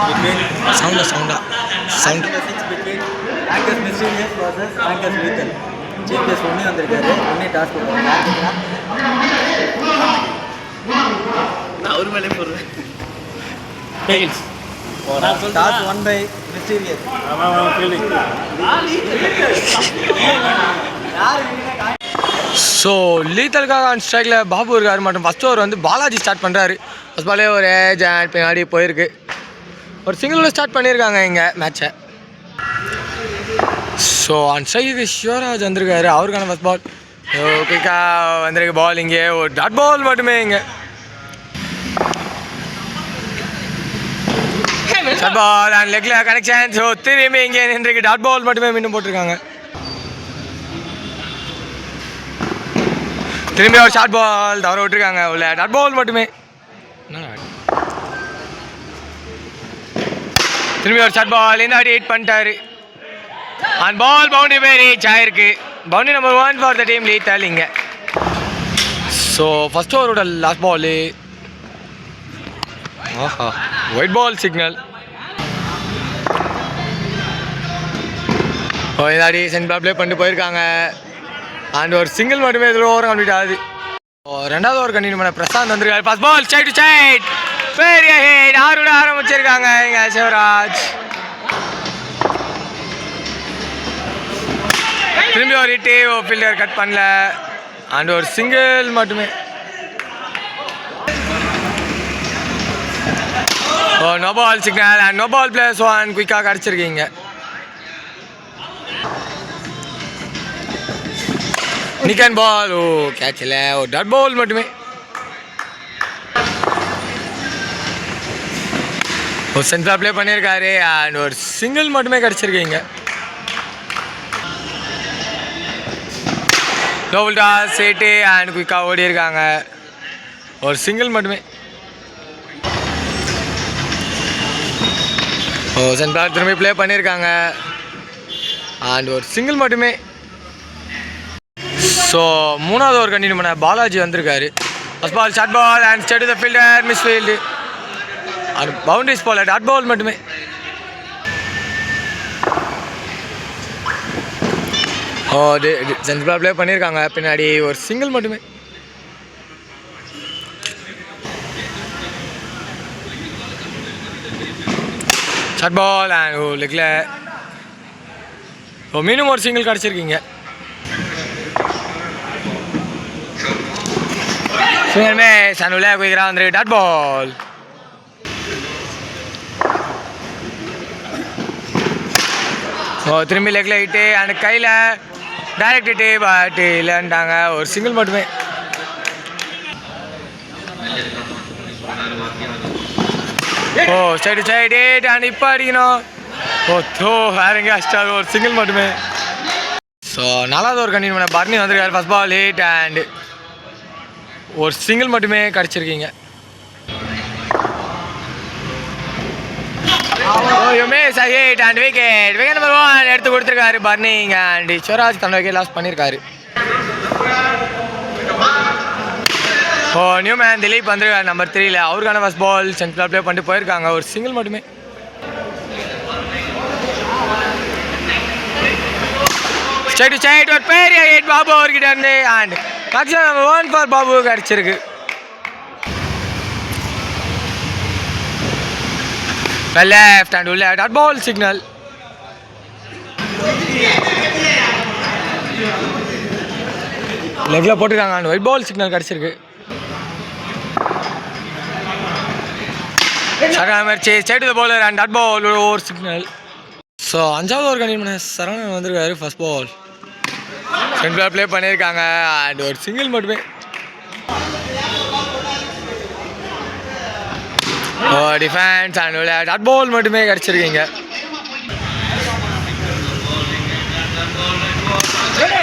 between சவுண்டா match number 6 between Angus Mysterious versus Angus Lethal. Chief guest ஒண்ணே வந்திருக்காரு. ஒண்ணே டாஸ்க் கொடுத்தாங்க. நான் ஒரு மேலே போறேன். டேகில்ஸ் Task 1 by Mysterious. ஸோ லீத்தலுக்காக ஆன் ஸ்ட்ரைக்கில் பாபு இருக்கார் மற்றும் ஃபஸ்ட் ஓவர் வந்து பாலாஜி ஸ்டார்ட் பண்ணுறாரு. ஃபஸ்ட் பாலே ஒரு ஏஜ் அண்ட் பின்னாடி போயிருக்கு. ஒரு சிங்கிளோட ஸ்டார்ட் பண்ணியிருக்காங்க இங்கே மேட்சை. ஸோ ஆன் ஸ்ட்ரைக்கு சிவராஜ் வந்திருக்காரு. அவருக்கான ஃபஸ்ட் பால் குயிக்காக வந்திருக்கு. பால் இங்கே ஒரு டாட் பால் மட்டுமே இங்கே ஷார்ட் பால் அண்ட் லெக்கில் கனெக்ஷன். ஸோ திரும்பி இங்கே நின்றுக்கு டாட் பால் மட்டுமே மீண்டும் போட்டிருக்காங்க. திரும்பி ஒரு ஷார்ட் பால் தவற விட்டுருக்காங்க. உள்ள டாட் பால் மட்டுமே. திரும்பி ஒரு ஷார்ட் பால் இந்த அடி ஹிட் பண்ணிட்டாரு. அண்ட் பால் பவுண்டரி போய் ரீச் ஆயிருக்கு. Boundary number 1 for the team lethal இங்கே. ஸோ ஃபஸ்ட் ஓவரோட லாஸ்ட் பாலு ஆஹா ஒயிட் பால் சிக்னல். இந்த அடி சென்ட் ப்ளே பண்ணிட்டு போயிருக்காங்க. அண்ட் ஒரு சிங்கிள் மட்டுமே இதில் ஓவர் கம்ப்ளீட் ஆகுது. ரெண்டாவது ஓவர் கண்டினியூ பண்ண பிரசாந்த் வந்திருக்காரு. First ball side to side பெரிய ஹிட். ஆரோட ஆரம்பிச்சிருக்காங்க இங்கே சிவராஜ். திரும்பி ஒரு ஹிட்டு ஃபீல்டர் கட் பண்ணல. அண்ட் ஒரு சிங்கிள் மட்டுமே. No ball signal and no ball plays 1 குயிக்காக அடிச்சிருக்கீங்க. நிக்கன் பால் ஓ கேட்ச் இல்லை. ஒரு டாட் பால் மட்டுமே. ஒரு சென்டராக ப்ளே பண்ணியிருக்காரு. அண்ட் ஒரு சிங்கிள் மட்டுமே கிடச்சிருக்கீங்க. டபுள் டாஸ் சேட்டு அண்ட் குயிக்காக ஓடி இருக்காங்க. ஒரு சிங்கிள் மட்டுமே. ஓ சென்டராக திரும்பி ப்ளே பண்ணியிருக்காங்க. அண்ட் ஒரு சிங்கிள் மட்டுமே. ஸோ மூணாவது ஓவர் கண்டினியூ பண்ண பாலாஜி வந்திருக்காரு. First ball short ball and stead the fielder miss field. And boundaries ball dot ball மட்டுமே. ஓ சென்டராக ப்ளே பண்ணியிருக்காங்க. பின்னாடி ஒரு சிங்கிள் மட்டுமே. ஷார்ட் பால் அண்ட் ஓ லெக்கில் ஓ மீண்டும் ஒரு சிங்கிள் கிடச்சிருக்கீங்க. சுயமே சனுல குயிக்கிறாக வந்துருக்கு. Dot ball. ஓ திரும்பி லெக்கில் ஹிட்டு அண்ட் கையில் டைரக்ட் ஹிட்டு பட் இல்லைன்ட்டாங்க. ஒரு சிங்கிள் மட்டுமே. ஓ சைடு சைடு ஹிட் அண்ட் இப்போ அடிக்கணும். ஓ தோ வேறங்க அஷ்டார். ஒரு சிங்கிள் மட்டுமே. ஸோ நாலாவது ஒரு கண்டினியூ பண்ண பர்னி வந்திருக்காரு. ஃபஸ்ட் பால் ஹிட் அண்ட் ஒரு சிங்கிள் மட்டுமே கிடச்சிருக்கீங்க. Hit and wicket. Wicket number 1 எடுத்து கொடுத்துருக்காரு பர்னிங். அண்ட் சிவராஜ் தன்னோட விக்கெட் லாஸ் பண்ணியிருக்காரு. ஓ நியூ மேன் திலீப் வந்திருக்காரு நம்பர் 3ல. அவருக்கான ஃபஸ்ட் பால் சென்டரில் ப்ளே பண்ணிட்டு போயிருக்காங்க. ஒரு சிங்கிள் மட்டுமே. ஸ்ட்ரைட் டு ஸ்ட்ரைட் ஒரு பெரிய ஹிட் பாபு அவர்கிட்ட இருந்து. And maximum number 1 for Babu கிடச்சிருக்கு. லெஃப்ட் அண்ட் உள்ள டாட் பால் சிக்னல். லெக்கில் போட்டுருக்காங்க. அண்ட் ஒயிட் பால் சிக்னல் கிடச்சிருக்கு. Straight to the bowler and dot ball over signal. So அஞ்சாவது ஓவர் கண்டினியூ சரவணன் வந்திருக்காரு. ஃபர்ஸ்ட் பால் சென்டரில் ப்ளே பண்ணியிருக்காங்க. அண்ட் ஒரு சிங்கிள் மட்டுமே. ஓ டிஃபென்ஸ் அண்ட் டாட் பால் மட்டுமே கிடச்சிருக்கீங்க.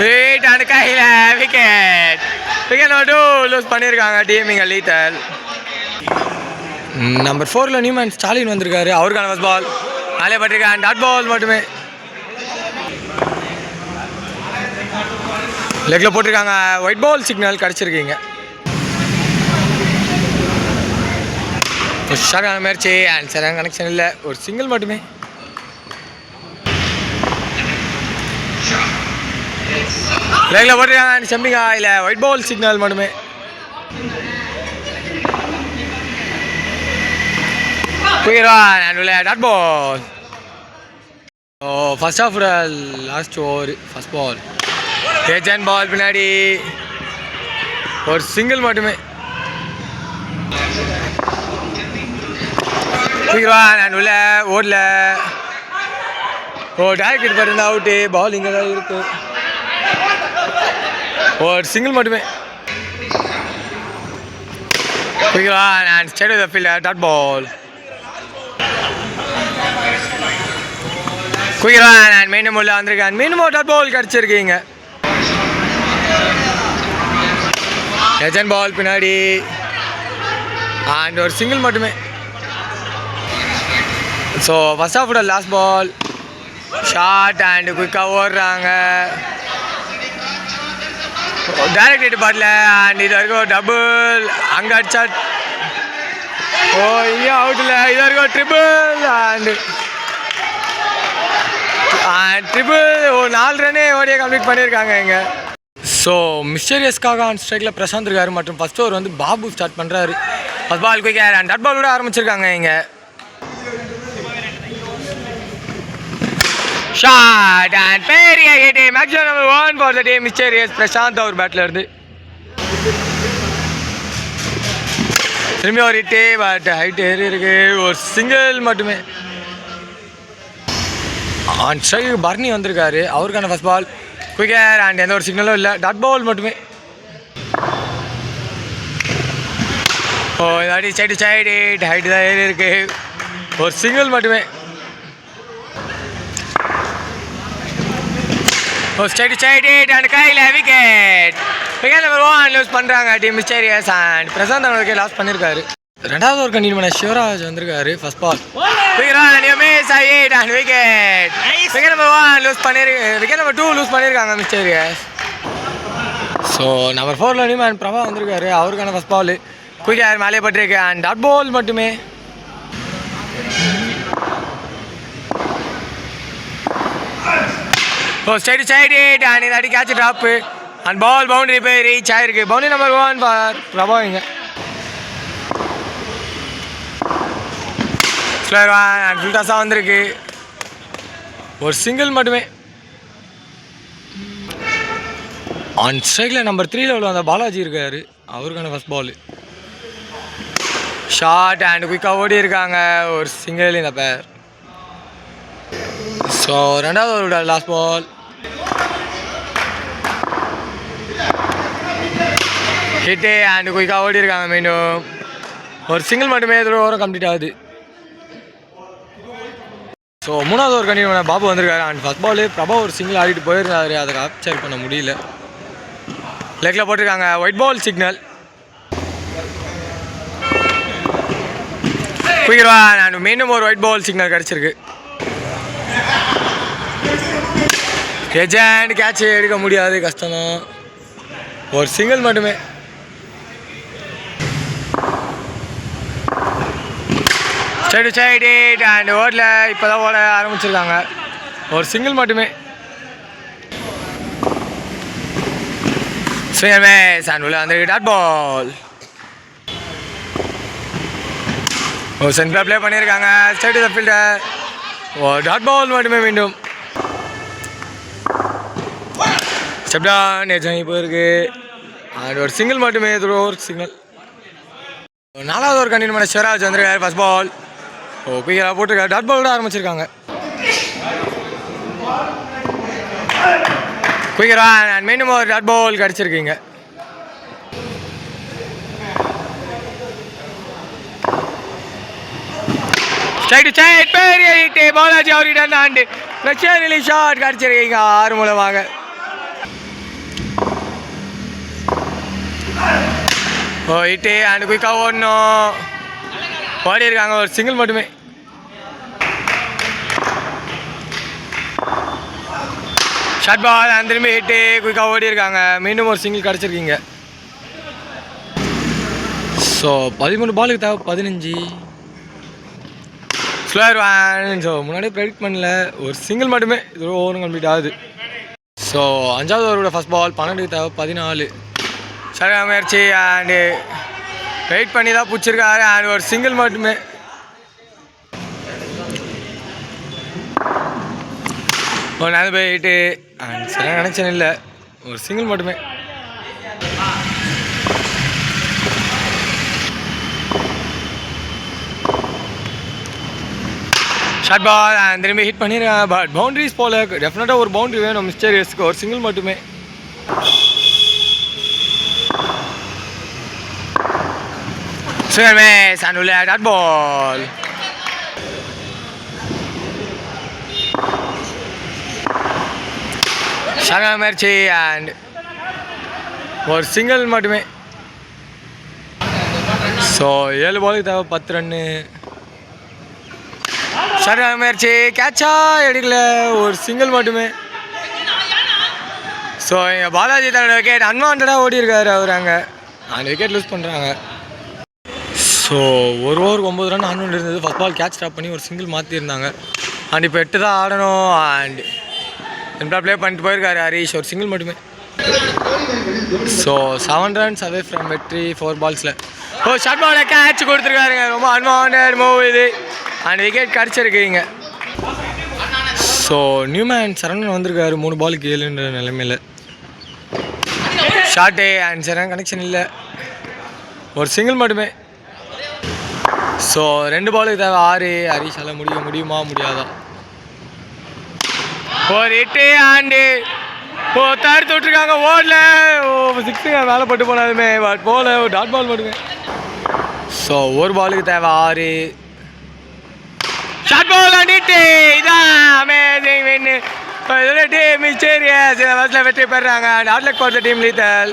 வெயிட் அண்ட் கையில் விக்கெட். விக்கெட் நம்பர் 2 லூஸ் பண்ணியிருக்காங்க டீம் இங்கே லீத்தல். நம்பர் 4ல் நியூமேன் ஸ்டாலின் வந்திருக்காரு. அவருக்கான ஃபர்ஸ்ட் பால் நாளே பட்டிருக்காங்க. டாட் பால் மட்டுமே. லெக்கில் போட்டிருக்காங்க. White ball signal கிடச்சிருக்கீங்க. உஷாரான முயற்சி அண்ட் சரியான கனெக்ஷன் இல்லை, ஒரு சிங்கிள் மட்டுமே. லெக்கில் போட்டுருக்காங்க அண்ட் செம்பிங்கா இல்லை, ஒயிட் பால் சிக்னல் மட்டுமே. குயிரான் அண்ட் உள்ள dot ball. So first of last over first ball. Agent ball பின்னாடி ஒரு சிங்கிள் மட்டுமே. குயிரான் அண்ட் உள்ள ஓடல. ஓ டைரக்ட் பாருங்க அவுட்டு. பால் இங்கே தான் இருக்கு. ஒரு சிங்கிள் மட்டுமே. குயிரான் and state of the field dot ball. குயிரான் அண்ட் மீண்டும் உள்ள வந்திருக்கான். மீண்டும் ஒரு டாட் பால் கிடச்சிருக்கீங்க. ஏஜென்ட் பால் பின்னாடி அண்ட் ஒரு சிங்கிள் மட்டுமே. So first of last ball. Short and குயிக்காக ஓடுறாங்க. டைரக்ட் ஹிட் பாட்டில் அண்ட் இது வரைக்கும் டபுள். அங்கே அடிச்சா ஓ இங்கே அவுட் இல்லை. இது வரைக்கும் ட்ரிபிள் அண்ட் ட்ரிபிள். ஒரு 4 ரன்னே ஓடியே கம்ப்ளீட் பண்ணியிருக்காங்க இங்கே. ஸோ மிஸ்டீரியஸ்க்காக ஆன் ஸ்ட்ரைக்கில் பிரசாந்த் இருக்காரு மற்றும் ஃபர்ஸ்ட் ஓவர் வந்து பாபு ஸ்டார்ட் பண்ணுறாரு. ஃபர்ஸ்ட் பால் குயிக்காக அண்ட் டாட் பால் கூட ஆரம்பிச்சிருக்காங்க இங்கே. ஷாட் அண்ட் பெரிய hit. Maximum number 1 for the day mysterious. Prashanth அவர் பேட்டில் இருந்து திரும்பி ஒரு ஹிட்டு. பட் ஹைட் ஏறி இருக்கு. ஒரு சிங்கிள் மட்டுமே. ஆன் ஸ்ட்ரைக்கு பர்னி வந்திருக்காரு. அவருக்கான ஃபர்ஸ்ட் பால் குயிக்கர் அண்ட் எந்த ஒரு சிக்னலும் இல்லை. டாட் பால் மட்டுமே. ஓ இதாடி சைடு சைடு ஹைட்டு தான் ஏறி இருக்கு. ஒரு சிங்கிள் மட்டுமே. ஓ ஸ்ட்ரைட் சைடு அண்ட் கையில் விக்கெட். விக்கெட் நம்பர் 1 லூஸ் பண்ணுறாங்க டீம் மிஸ்டீரியஸ். அண்ட் பிரசாந்த் அவர்களுக்கு லாஸ் பண்ணியிருக்காரு. ரெண்டாவது ஒரு கண்டினியூ பண்ண சிவராஜ் வந்திருக்காரு. First ball wicket. Wicket number 1 lose பண்ணியிருக்கு. விக்கெட் நம்பர் 2 லூஸ் பண்ணியிருக்காங்க mysterious. So number 4 new man Prabha வந்திருக்காரு. அவருக்கான ஃபர்ஸ்ட் பால் குயிக்காக மேலே பட்டிருக்கு அண்ட் டாட் பால் மட்டுமே. ஓ ஸ்ட்ரைட் சைடு அண்ட் இது அடி catch drop and ball boundary போய் ரீச் ஆகிருக்கு. பவுண்டரி நம்பர் 1 ஃபார் பிரபா இங்கே. ஸ்லோவான் அண்ட் ஃபுல் டாஸாக வந்திருக்கு. ஒரு சிங்கிள் மட்டுமே. ஆன் ஸ்ட்ரைக்கில் நம்பர் 3 உள்ள அந்த பாலாஜி இருக்காரு. அவருக்கான ஃபர்ஸ்ட் பால் ஷார்ட் அண்ட் குயிக்காக ஓடி இருக்காங்க. ஒரு சிங்கிள் இந்த பேர். ஸோ ரெண்டாவது ஒரு லாஸ்ட் பால். ஹிட்டு அண்ட் குயிக்காக ஓடி இருக்காங்க. மீண்டும் ஒரு சிங்கிள் மட்டுமே. இதோட ஓவரும் கம்ப்ளீட் ஆகுது. ஸோ மூணாவது ஒரு கண்டிப்பாக பாபு வந்திருக்காரு. அண்ட் ஃபர்ஸ்ட் பால் பிரபா ஒரு சிங்கிள் ஆடிட்டு போயிருந்தாரு. அதை கேப்சர் பண்ண முடியல. லெக்கில் போட்டிருக்காங்க ஒயிட் பால் சிக்னல். குயிரான் அண்ட் மீண்டும் ஒரு ஒயிட் பால் சிக்னல் கிடச்சிருக்கு. ஏஜென்ட் கேட்ச் எடுக்க முடியாது, கஷ்டம்தான். ஒரு சிங்கிள் மட்டுமே. சைடு சைடு அண்ட் ஓடல. இப்போ தான் ஓட ஆரம்பிச்சிருக்காங்க. ஒரு சிங்கிள் மட்டுமே. ஸ்விங்கர் மேஸ் அண்ட் உள்ள வந்து டாட் பால். ஓ சென்டர் ப்ளே பண்ணியிருக்காங்க. Straight the fielder. ஓ டாட் பால் மட்டுமே. மீண்டும் ஸ்டெப் டவுன் ஏஜென்ட் இப்போ இருக்கு அண்ட் ஒரு சிங்கிள் மட்டுமே. ஒரு சிங்கிள். நாலாவது ஒரு கண்டினியூ பண்ண சிவராஜ் வந்திருக்காரு. ஃபர்ஸ்ட் பால் ஓ குயிக்காக போட்டிருக்காரு. டாட் பால் கூட ஆரம்பிச்சிருக்காங்க. குயிக்கரான் அண்ட் மீண்டும் ஒரு டாட் பால் கிடச்சிருக்கீங்க. ஸ்ட்ரைட் சைட் பெரிய ஹிட். பாலாஜி அவரிடம் ஆண்டு பிரச்சனை ஷாட் கிடச்சிருக்கீங்க 6 மூலமாக. ஓ ஹிட்டு அண்ட் குயிக்காக ஓடணும். ஓடி இருக்காங்க. ஒரு சிங்கிள் மட்டுமே. ஷார்ட் பால் அண்ட் திரும்பி ஹிட்டு. குயிக்காக ஓடி இருக்காங்க. மீண்டும் ஒரு சிங்கிள் கிடச்சிருக்கீங்க. ஸோ 13 பாலுக்கு தேவை 15. Slower van. ஸோ முன்னாடியே ப்ரெடிக்ட் பண்ணல, ஒரு சிங்கிள் மட்டுமே இது ஓவரும் கம்ப்ளீட் ஆகுது. ஸோ 5வது ஓவரோட ஃபஸ்ட் பால் 12 தேவை 14. சரியான முயற்சி அண்டு வெயிட் பண்ணி தான் பிடிச்சிருக்காரு அண்ட் ஒரு சிங்கிள் மட்டுமே. ஒரு நேரம் போயிட்டு அண்ட் சரியாக நினச்சேன் இல்லை, ஒரு சிங்கிள் மட்டுமே. ஷார்ட் பால் அண்ட் திரும்பி ஹிட் பண்ணிடுறேன். பட் பவுண்ட்ரிஸ் போல டெஃபினட்டாக ஒரு பவுண்ட்ரி வேணும் மிஸ்டீரியஸ்க்கு. ஒரு சிங்கிள் மட்டுமே. Swimmers and உள்ள டாட் பால். ஷார்ட் முயற்சி அண்ட் ஒரு சிங்கிள் மட்டுமே. ஸோ 7 பாலுக்கு தேவை 10 ரன்னு. சரியான முயற்சி, கேட்சா எடுக்கல, ஒரு சிங்கிள் மட்டுமே. ஸோ இங்கே பாலாஜி தன்னோட விக்கெட் அன்வான்டாக ஓடி இருக்காரு அவர். அங்கே அந்த விக்கெட் லூஸ் பண்ணுறாங்க. ஸோ ஒரு ஓவருக்கு 9 ரன் ஆன் இருந்தது. ஃபஸ்ட் பால் கேட்ச் ட்ராப் பண்ணி ஒரு சிங்கிள் மாற்றிருந்தாங்க. அண்ட் இப்போ 8 தான் ஆடணும். அண்ட் சிம்பிளாக ப்ளே பண்ணிட்டு போயிருக்காரு ஹரிஷ், ஒரு சிங்கிள் மட்டுமே. ஸோ 7 runs அவே ஃப்ரம் வெற்றி 4 balls. ஓ ஷார்ட் பாலில் கேட்ச் கொடுத்துருக்காருங்க. ரொம்ப அன்வான்ட் மூவ் இது. அண்ட் விக்கெட் கிடச்சிருக்குங்க. ஸோ நியூமேன் சரவணன் வந்திருக்காரு 3 பாலுக்கு 7ன்ற நிலைமையில். ஷார்ட்டு அண்ட் சரவணன் கனெக்ஷன் இல்லை, ஒரு சிங்கிள் மட்டுமே. ஸோ 2 பாலுக்கு தேவை 6. ஹரிஷால் முடியுமா முடியாதா? ஒரு ஹிட்டு அண்டு தடுத்து விட்டுருக்காங்க. ஓடல, 6 மேலே பட்டு போனாலுமே பட் போல, ஒரு டாட் பால் மட்டுமே. ஸோ ஒரு பாலுக்கு தேவை 6. ஷார்ட் பால் அண்டிட்டு இதான் அமேசிங் வின்னு. இதோட டீம் மிஸ்டீரியஸ் இந்த மேட்ச்சில் வெற்றி பெறுறாங்க. Not luck for the team lethal.